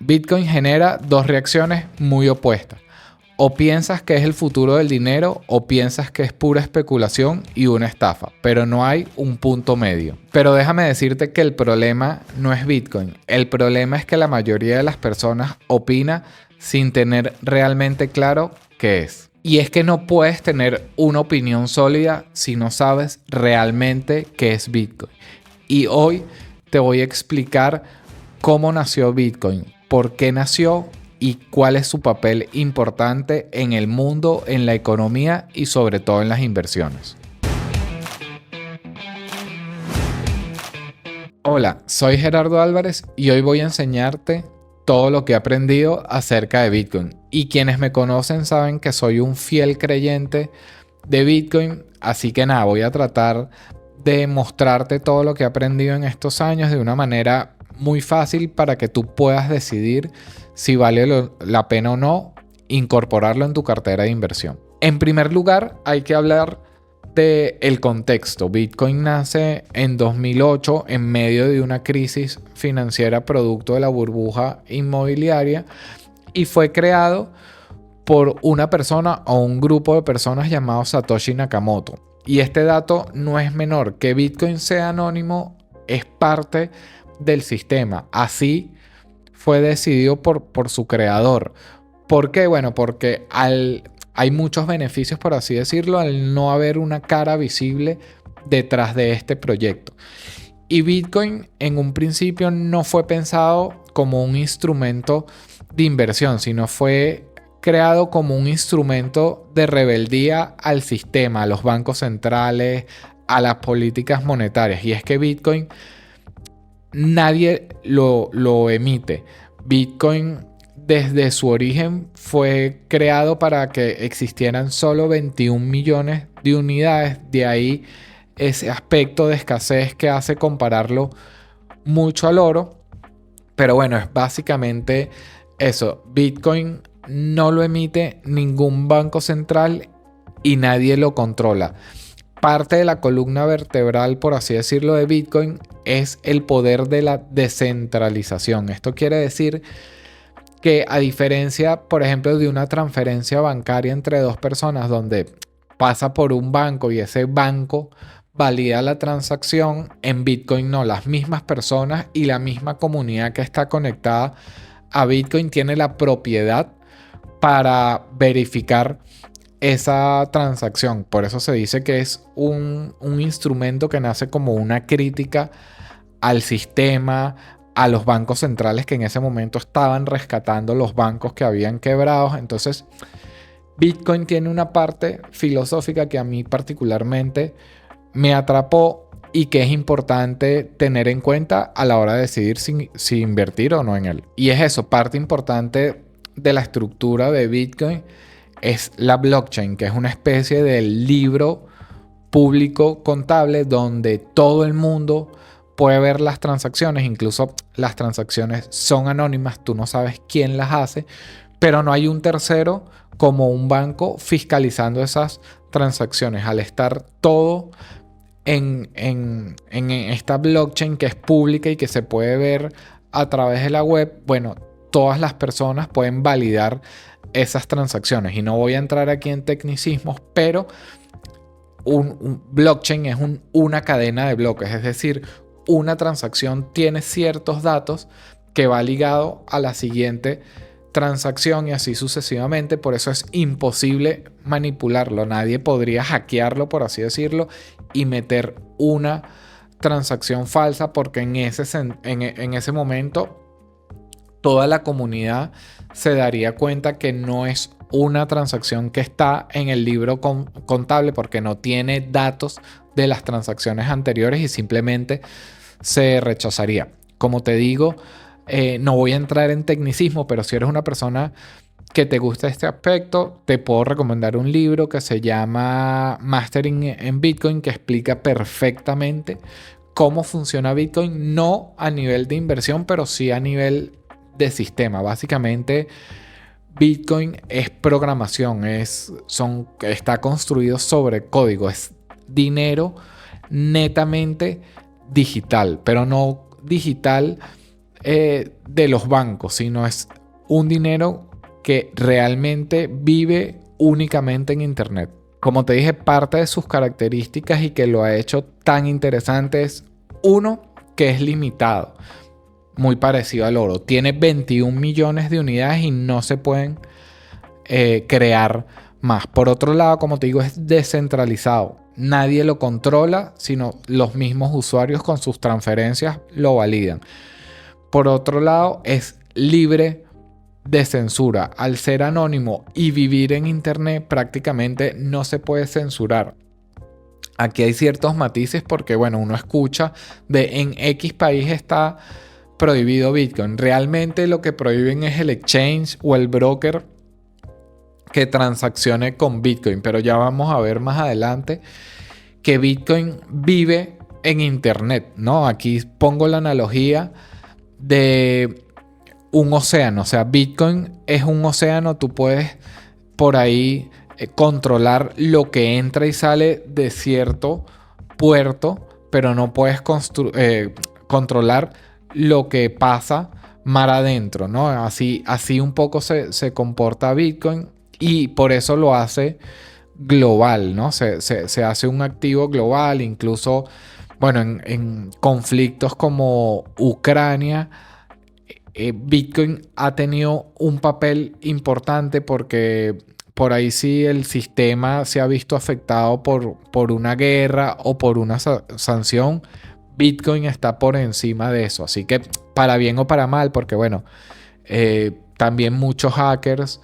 Bitcoin genera dos reacciones muy opuestas. O piensas que es el futuro del dinero o piensas que es pura especulación y una estafa, pero no hay un punto medio. Pero déjame decirte que el problema no es Bitcoin. El problema es que la mayoría de las personas opina sin tener realmente claro qué es. Y es que no puedes tener una opinión sólida si no sabes realmente qué es Bitcoin. Y hoy te voy a explicar cómo nació Bitcoin, por qué nació y cuál es su papel importante en el mundo, en la economía y sobre todo en las inversiones. Hola, soy Gerardo Álvarez y hoy voy a enseñarte todo lo que he aprendido acerca de Bitcoin. Y quienes me conocen saben que soy un fiel creyente de Bitcoin, así que nada, voy a tratar de mostrarte todo lo que he aprendido en estos años de una manera muy fácil para que tú puedas decidir si vale la pena o no incorporarlo en tu cartera de inversión. En primer lugar, hay que hablar del contexto. Bitcoin nace en 2008 en medio de una crisis financiera producto de la burbuja inmobiliaria y fue creado por una persona o un grupo de personas llamado Satoshi Nakamoto. Y este dato no es menor. Que Bitcoin sea anónimo es parte del sistema. Así fue decidido por su creador. ¿Por qué? Bueno, porque hay muchos beneficios, por así decirlo, al no haber una cara visible detrás de este proyecto. Y Bitcoin en un principio no fue pensado como un instrumento de inversión, sino fue creado como un instrumento de rebeldía al sistema, a los bancos centrales, a las políticas monetarias. Y es que Bitcoin nadie lo emite. Bitcoin desde su origen fue creado para que existieran solo 21 millones de unidades. De ahí ese aspecto de escasez que hace compararlo mucho al oro. Pero bueno, es básicamente eso. Bitcoin no lo emite ningún banco central y nadie lo controla. Parte de la columna vertebral, por así decirlo, de Bitcoin es el poder de la descentralización. Esto quiere decir que a diferencia, por ejemplo, de una transferencia bancaria entre dos personas donde pasa por un banco y ese banco valida la transacción, en Bitcoin no. Las mismas personas y la misma comunidad que está conectada a Bitcoin tiene la propiedad para verificar esa transacción. Por eso se dice que es un instrumento que nace como una crítica al sistema, a los bancos centrales que en ese momento estaban rescatando los bancos que habían quebrado. Entonces, Bitcoin tiene una parte filosófica que a mí particularmente me atrapó y que es importante tener en cuenta a la hora de decidir si invertir o no en él. Y es eso, parte importante de la estructura de Bitcoin es la blockchain, que es una especie de libro público contable donde todo el mundo puede ver las transacciones. Incluso las transacciones son anónimas, tú no sabes quién las hace, pero no hay un tercero como un banco fiscalizando esas transacciones. Al estar todo en esta blockchain que es pública y que se puede ver a través de la web, bueno, todas las personas pueden validar esas transacciones. Y no voy a entrar aquí en tecnicismos, pero un blockchain es una cadena de bloques, es decir, una transacción tiene ciertos datos que va ligado a la siguiente transacción y así sucesivamente. Por eso es imposible manipularlo. Nadie podría hackearlo, por así decirlo, y meter una transacción falsa, porque en ese momento toda la comunidad se daría cuenta que no es una transacción que está en el libro contable, porque no tiene datos de las transacciones anteriores y simplemente se rechazaría. Como te digo, no voy a entrar en tecnicismo, pero si eres una persona que te gusta este aspecto, te puedo recomendar un libro que se llama Mastering en Bitcoin, que explica perfectamente cómo funciona Bitcoin, no a nivel de inversión, pero sí a nivel de sistema. Básicamente, Bitcoin es programación, está construido sobre código, es dinero netamente digital, pero no digital de los bancos, sino es un dinero que realmente vive únicamente en Internet. Como te dije, parte de sus características y que lo ha hecho tan interesante es, uno, que es limitado, muy parecido al oro. Tiene 21 millones de unidades y no se pueden crear más. Por otro lado, como te digo, es descentralizado. Nadie lo controla, sino los mismos usuarios con sus transferencias lo validan. Por otro lado, es libre de censura. Al ser anónimo y vivir en Internet, prácticamente no se puede censurar. Aquí hay ciertos matices porque, bueno, uno escucha de en X país está prohibido Bitcoin. Realmente lo que prohíben es el exchange o el broker que transaccione con Bitcoin. Pero ya vamos a ver más adelante que Bitcoin vive en Internet, ¿no? Aquí pongo la analogía de un océano. O sea, Bitcoin es un océano. Tú puedes por ahí controlar lo que entra y sale de cierto puerto, pero no puedes controlar lo que pasa mar adentro, ¿no? Así un poco se comporta Bitcoin y por eso lo hace global, ¿no? Se hace un activo global, incluso, bueno, en conflictos como Ucrania, Bitcoin ha tenido un papel importante porque por ahí sí el sistema se ha visto afectado por una guerra o por una sanción. Bitcoin está por encima de eso. Así que para bien o para mal, porque bueno, también muchos hackers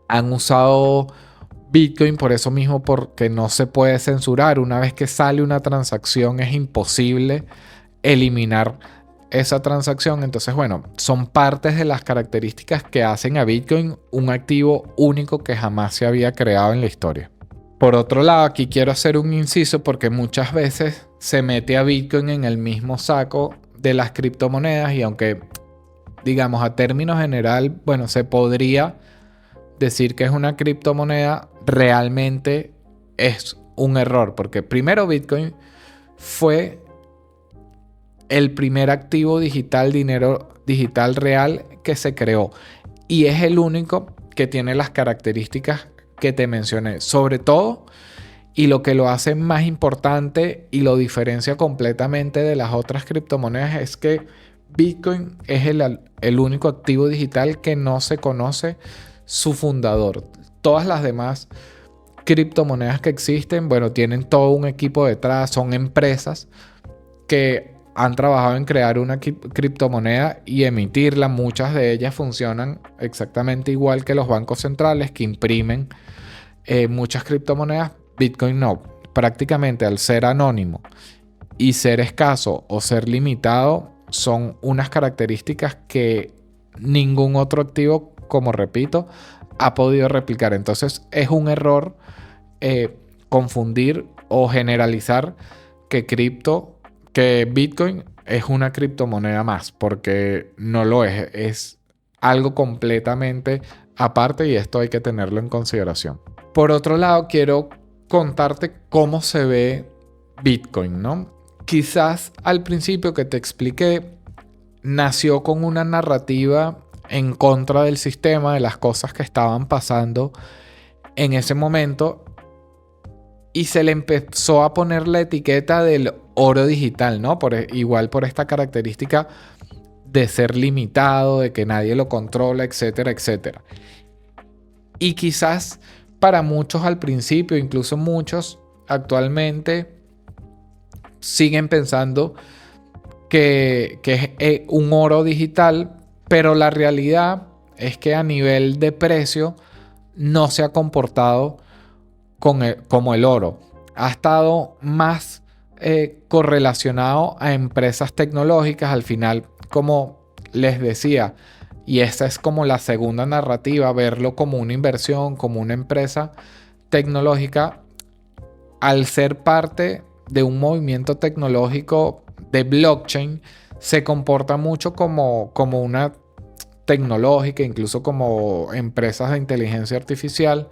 han usado Bitcoin por eso mismo, porque no se puede censurar. Una vez que sale una transacción es imposible eliminar esa transacción. Entonces, bueno, son partes de las características que hacen a Bitcoin un activo único que jamás se había creado en la historia. Por otro lado, aquí quiero hacer un inciso porque muchas veces se mete a Bitcoin en el mismo saco de las criptomonedas y aunque, digamos, a término general, bueno, se podría decir que es una criptomoneda, realmente es un error porque primero Bitcoin fue el primer activo digital, dinero digital real que se creó. Y es el único que tiene las características que te mencioné. Sobre todo, y lo que lo hace más importante y lo diferencia completamente de las otras criptomonedas es que Bitcoin es el único activo digital que no se conoce su fundador. Todas las demás criptomonedas que existen, bueno, tienen todo un equipo detrás, son empresas que han trabajado en crear una criptomoneda y emitirla. Muchas de ellas funcionan exactamente igual que los bancos centrales que imprimen muchas criptomonedas. Bitcoin no. Prácticamente al ser anónimo y ser escaso o ser limitado son unas características que ningún otro activo, como repito, ha podido replicar. Entonces es un error confundir o generalizar que Bitcoin es una criptomoneda más, porque no lo es. Es algo completamente aparte y esto hay que tenerlo en consideración. Por otro lado, quiero contarte cómo se ve Bitcoin, ¿no? Quizás al principio que te expliqué, nació con una narrativa en contra del sistema, de las cosas que estaban pasando en ese momento, y se le empezó a poner la etiqueta del oro digital, ¿no? Igual por esta característica de ser limitado, de que nadie lo controla, etcétera, etcétera. Y quizás para muchos al principio, incluso muchos actualmente, siguen pensando que es un oro digital, pero la realidad es que a nivel de precio no se ha comportado como el oro. Ha estado más correlacionado a empresas tecnológicas. Al final, como les decía, y esa es como la segunda narrativa, verlo como una inversión, como una empresa tecnológica, al ser parte de un movimiento tecnológico de blockchain, se comporta mucho como una tecnológica, incluso como empresas de inteligencia artificial.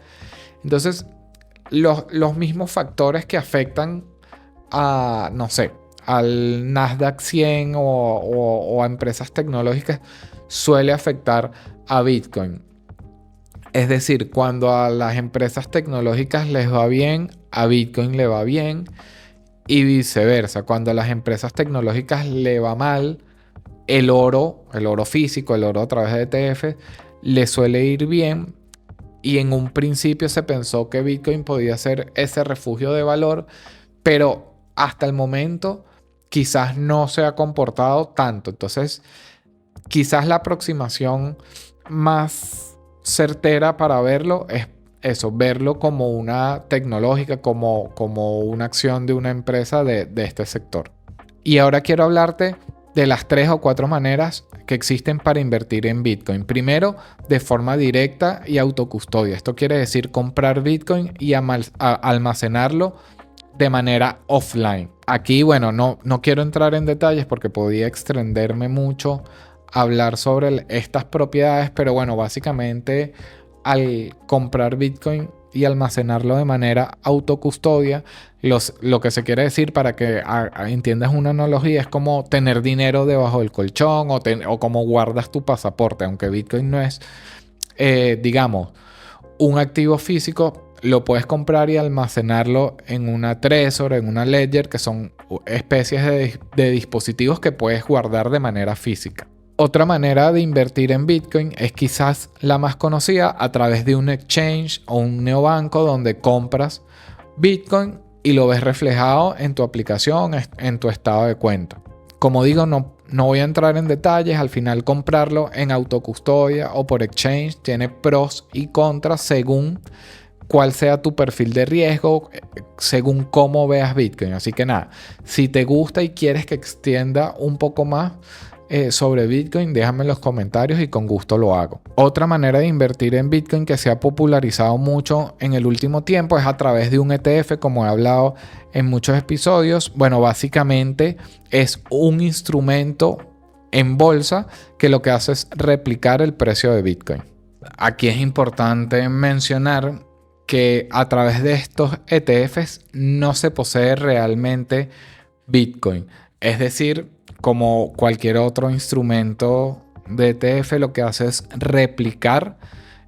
Entonces, los mismos factores que afectan a, no sé, al Nasdaq 100 o a empresas tecnológicas, suele afectar a Bitcoin. Es decir, cuando a las empresas tecnológicas les va bien, a Bitcoin le va bien, y viceversa. Cuando a las empresas tecnológicas le va mal, el oro físico, el oro a través de ETF, le suele ir bien. Y en un principio se pensó que Bitcoin podía ser ese refugio de valor, pero hasta el momento quizás no se ha comportado tanto. Entonces, quizás la aproximación más certera para verlo es eso, verlo como una tecnológica, como una acción de una empresa de este sector. Y ahora quiero hablarte de las 3 o 4 maneras que existen para invertir en Bitcoin. Primero, de forma directa y autocustodia. Esto quiere decir comprar Bitcoin y almacenarlo de manera offline. Aquí, bueno, no quiero entrar en detalles porque podía extenderme mucho a hablar sobre estas propiedades, pero bueno, básicamente al comprar Bitcoin y almacenarlo de manera autocustodia, lo que se quiere decir, para que entiendas una analogía, es como tener dinero debajo del colchón o como guardas tu pasaporte, aunque Bitcoin no es, digamos, un activo físico. Lo puedes comprar y almacenarlo en una Trezor, en una Ledger, que son especies de dispositivos que puedes guardar de manera física. Otra manera de invertir en Bitcoin es quizás la más conocida, a través de un exchange o un neobanco donde compras Bitcoin y lo ves reflejado en tu aplicación, en tu estado de cuenta. Como digo, no voy a entrar en detalles. Al final, comprarlo en autocustodia o por exchange tiene pros y contras según cuál sea tu perfil de riesgo, según cómo veas Bitcoin. Así que nada, si te gusta y quieres que extienda un poco más sobre Bitcoin, déjame en los comentarios y con gusto lo hago. Otra manera de invertir en Bitcoin que se ha popularizado mucho en el último tiempo es a través de un ETF, como he hablado en muchos episodios. Bueno, básicamente es un instrumento en bolsa que lo que hace es replicar el precio de Bitcoin. Aquí es importante mencionar que a través de estos ETFs no se posee realmente Bitcoin. Es decir, como cualquier otro instrumento de ETF, lo que hace es replicar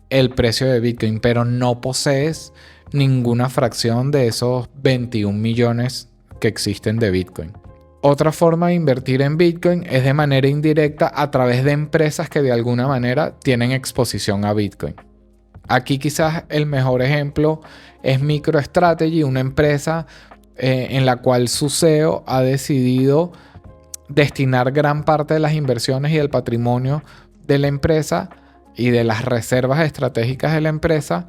el precio de Bitcoin, pero no posees ninguna fracción de esos 21 millones que existen de Bitcoin. Otra forma de invertir en Bitcoin es de manera indirecta a través de empresas que de alguna manera tienen exposición a Bitcoin. Aquí quizás el mejor ejemplo es MicroStrategy, una empresa en la cual su CEO ha decidido destinar gran parte de las inversiones y el patrimonio de la empresa y de las reservas estratégicas de la empresa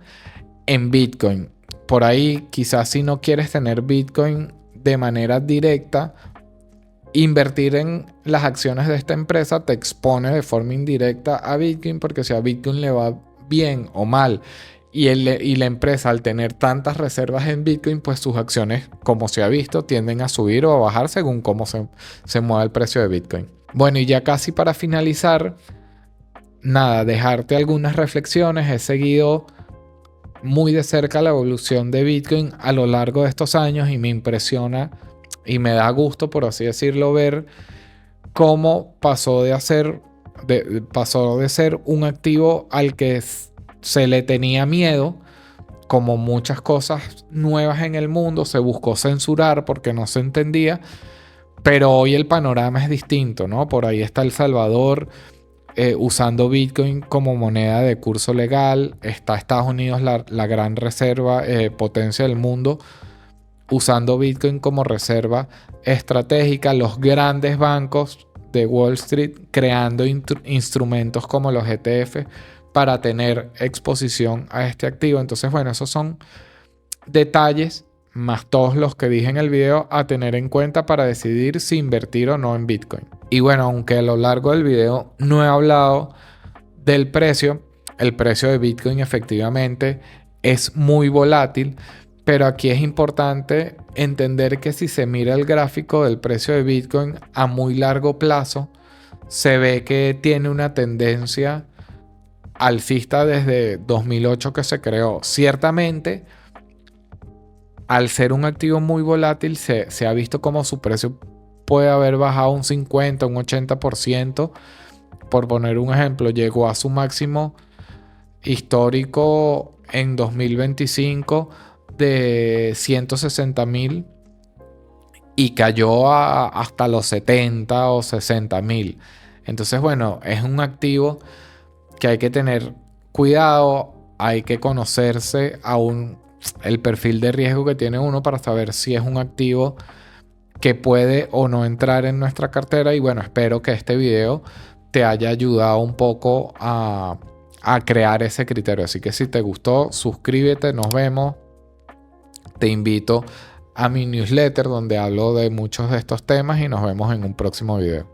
en Bitcoin. Por ahí, quizás si no quieres tener Bitcoin de manera directa, invertir en las acciones de esta empresa te expone de forma indirecta a Bitcoin, porque si a Bitcoin le va bien o mal y la empresa, al tener tantas reservas en Bitcoin, pues sus acciones, como se ha visto, tienden a subir o a bajar según cómo se mueva el precio de Bitcoin. Bueno, y ya casi para finalizar, nada, dejarte algunas reflexiones. He seguido muy de cerca la evolución de Bitcoin a lo largo de estos años y me impresiona y me da gusto, por así decirlo, ver cómo pasó de ser un activo al que se le tenía miedo. Como muchas cosas nuevas en el mundo, se buscó censurar porque no se entendía, pero hoy el panorama es distinto, ¿no? Por ahí está El Salvador usando Bitcoin como moneda de curso legal. Está Estados Unidos, la gran reserva, potencia del mundo, usando Bitcoin como reserva estratégica. Los grandes bancos de Wall Street creando instrumentos como los ETF para tener exposición a este activo. Entonces, bueno, esos son detalles, más todos los que dije en el video, a tener en cuenta para decidir si invertir o no en Bitcoin. Y bueno, aunque a lo largo del video no he hablado del precio, el precio de Bitcoin efectivamente es muy volátil, pero aquí es importante entender que si se mira el gráfico del precio de Bitcoin a muy largo plazo, se ve que tiene una tendencia alcista desde 2008 que se creó. Ciertamente, al ser un activo muy volátil, se ha visto como su precio puede haber bajado un 50, un 80%. Por poner un ejemplo, llegó a su máximo histórico en 2025 de 160.000 y cayó hasta los 70 o 60.000. Entonces, bueno, es un activo que hay que tener cuidado, hay que conocerse aún el perfil de riesgo que tiene uno para saber si es un activo que puede o no entrar en nuestra cartera. Y bueno, espero que este video te haya ayudado un poco a crear ese criterio. Así que si te gustó, suscríbete, nos vemos. Te invito a mi newsletter donde hablo de muchos de estos temas y nos vemos en un próximo video.